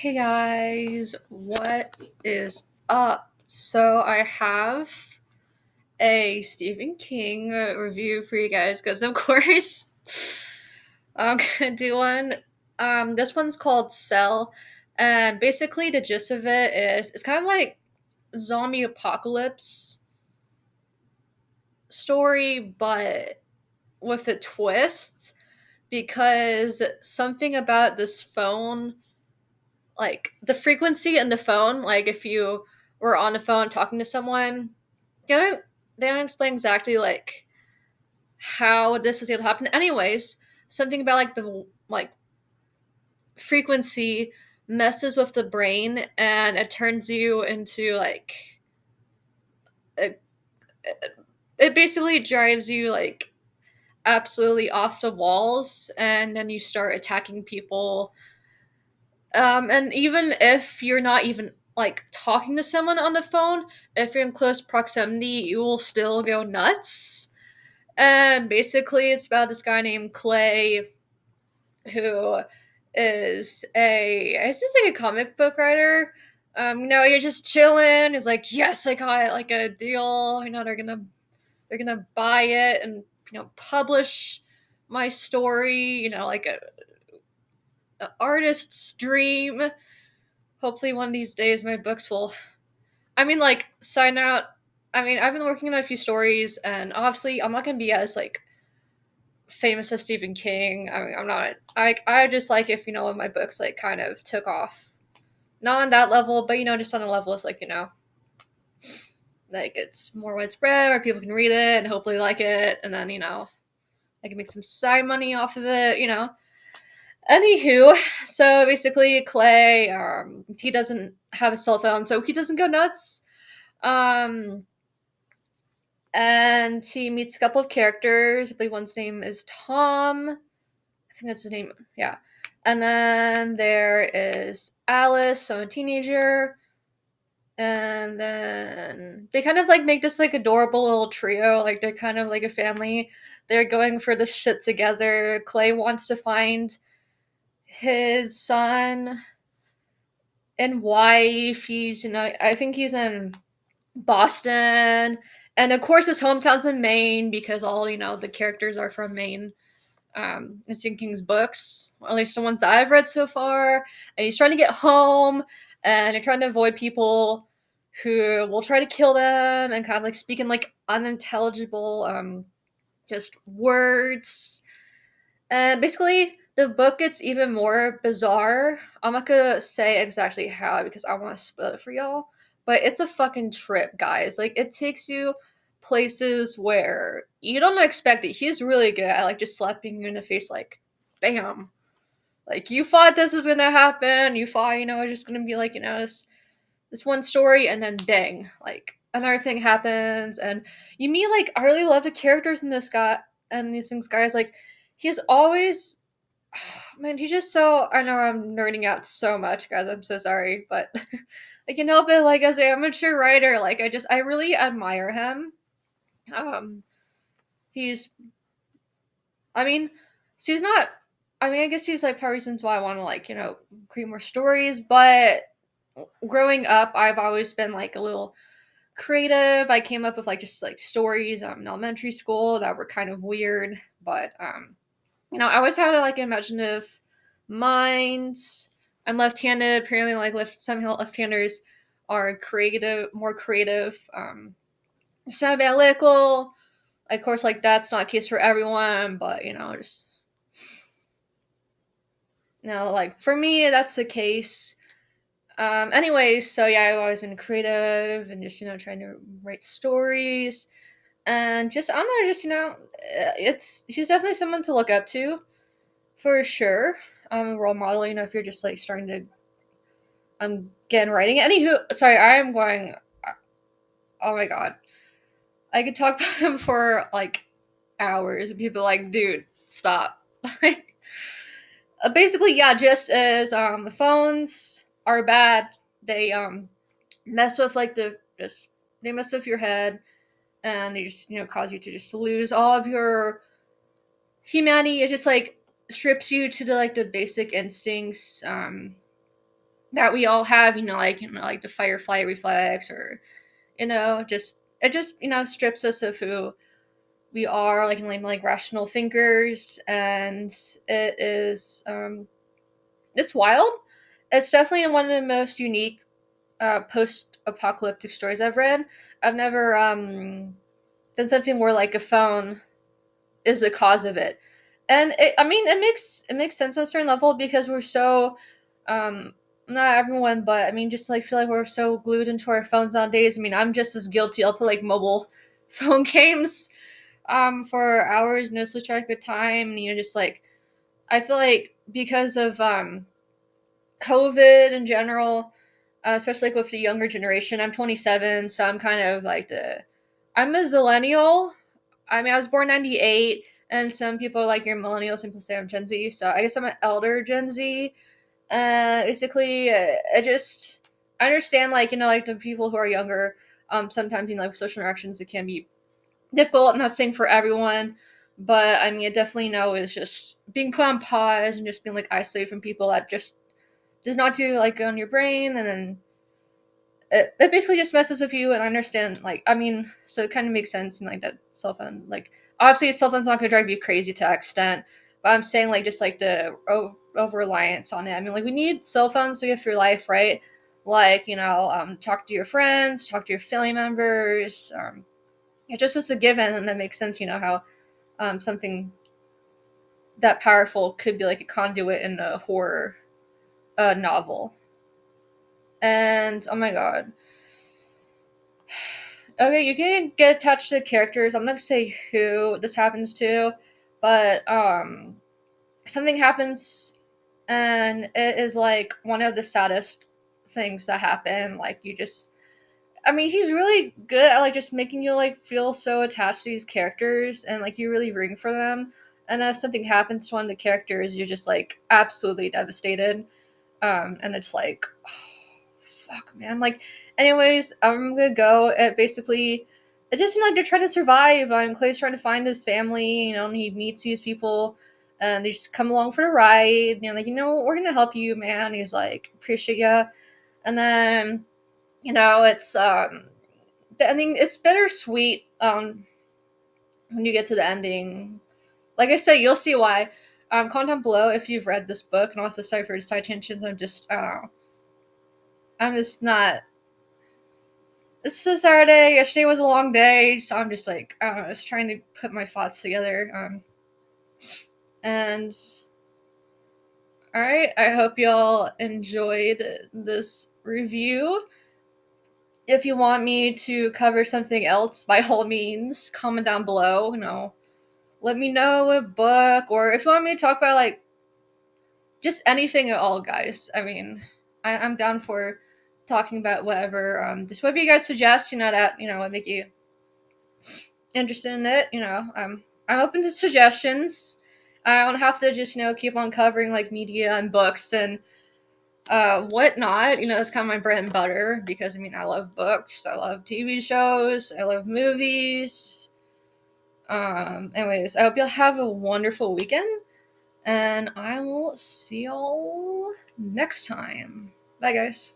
Hey guys, what is up? So I have a Stephen King review for you guys because, of course, I'm gonna do one. This one's called Cell, and basically the gist of it is it's kind of like zombie apocalypse story, but with a twist because something about this phone, like the frequency in the phone, like if you were on the phone talking to someone, they don't explain exactly like how this is able to happen. Anyways, something about like the frequency messes with the brain and it turns you into like it, it basically drives you like absolutely off the walls, and then you start attacking people. And even if you're not even like talking to someone on the phone, if you're in close proximity, you will still go nuts. And basically, it's about this guy named Clay who is it's just like a comic book writer. You're just chilling. He's like, yes, I got like a deal. They're gonna buy it and publish my story. Like a artist's dream. Hopefully, one of these days, my books will. I mean, like, sign out. I mean, I've been working on a few stories, and obviously, I'm not gonna be as like famous as Stephen King. I mean, I'm not. I just like if if my books like kind of took off, not on that level, but just on a level it's like like it's more widespread, where people can read it and hopefully like it, and then I can make some side money off of it. Anywho, so basically, Clay, he doesn't have a cell phone, so he doesn't go nuts. Um, and he meets a couple of characters. I believe one's name is Tom. I think that's his name. Yeah. And then there is Alice, so a teenager. And then they kind of like make this like adorable little trio. Like they're kind of like a family. They're going for this shit together. Clay wants to find his son and wife. He's, I think he's in Boston. And of course, his hometown's in Maine because all, the characters are from Maine. In Stephen King's books, or at least the ones that I've read so far. And he's trying to get home, and they're trying to avoid people who will try to kill them and kind of like speak in like unintelligible, just words. And basically, the book gets even more bizarre. I'm not gonna say exactly how because I want to spoil it for y'all. But it's a fucking trip, guys. Like, it takes you places where you don't expect it. He's really good at, like, just slapping you in the face, like, bam. Like, you thought this was gonna happen. You thought, it's just gonna be, like, this one story, and then dang. Like, another thing happens, and you meet, like, I really love the characters in this guy, and these things, guys. Like, he's always man, he's just so. I know I'm nerding out so much, guys. I'm so sorry, but I can help it. Like as an amateur writer, like I really admire him. Um, he's. I mean, so he's not. I mean, I guess he's like part of reasons why I want to like create more stories. But growing up, I've always been like a little creative. I came up with like just like stories in elementary school that were kind of weird, but I always had a like imaginative mind. I'm left-handed. Apparently, like some left-handers are more creative. Just analytical. Of course, like that's not the case for everyone, but just like for me, that's the case. Anyways, so yeah, I've always been creative and just trying to write stories and just on there, just it's she's definitely someone to look up to for sure. A role model, if you're just like starting to get writing. Anywho, sorry, I am going. Oh my god, I could talk about him for like hours, and people are like, dude, stop. Basically, yeah, just as the phones are bad, they mess with like they mess with your head, and they just cause you to just lose all of your humanity. It just like strips you to the like the basic instincts. that we all have, like the fight or flight reflex, or just it just strips us of who we are, like rational thinkers, and it is it's wild. It's definitely one of the most unique post-apocalyptic stories I've read. I've never done something where like a phone is the cause of it, and it makes sense on a certain level because we're so not everyone, but I mean just like feel like we're so glued into our phones nowadays. I mean, I'm just as guilty. I'll play like mobile phone games for hours, no lose track of time, and just like I feel like because of COVID in general, especially like with the younger generation. I'm 27, so I'm kind of like I'm a zillennial. I mean, I was born 98, and some people are like, you're millennial, some people say I'm Gen Z, so I guess I'm an elder Gen Z. Basically, I understand, like, like the people who are younger, sometimes, like social interactions, it can be difficult. I'm not saying for everyone, but I mean, I definitely know is just being put on pause and just being like isolated from people that just does not do like on your brain, and then it basically just messes with you. And I understand, like, I mean, so it kind of makes sense in like that cell phone, like obviously a cell phone's not gonna drive you crazy to that extent, but I'm saying like just like the over reliance on it. I mean, like we need cell phones to get through life, right? Like talk to your friends, talk to your family members. It just is a given, and that makes sense. How something that powerful could be like a conduit in a horror novel. And oh my god, okay, you can get attached to characters. I'm not gonna say who this happens to, but something happens, and it is like one of the saddest things that happen. Like you just, I mean, he's really good at like just making you like feel so attached to these characters, and like you're really rooting for them. And then if something happens to one of the characters, you're just like absolutely devastated. And it's like, oh, fuck, man. Like, anyways, I'm gonna go. Basically, it just seems like they're trying to survive. Clay's trying to find his family. And he meets these people, and they just come along for the ride. Like, we're gonna help you, man. He's like, appreciate ya. And then, it's the ending. It's bittersweet. When you get to the ending, like I said, you'll see why. Comment below if you've read this book, and also sorry for the side tensions. I'm just not. This is Saturday. Yesterday was a long day, so I'm just like, I don't know, just trying to put my thoughts together. And alright, I hope y'all enjoyed this review. If you want me to cover something else, by all means, comment down below. Let me know a book, or if you want me to talk about like just anything at all, guys. I mean, I'm down for talking about whatever. Just whatever you guys suggest, that would make you interested in it. I'm open to suggestions. I don't have to just keep on covering like media and books and whatnot. It's kind of my bread and butter because I mean I love books, I love TV shows, I love movies. Anyways, I hope y'all have a wonderful weekend, and I will see y'all next time. Bye, guys.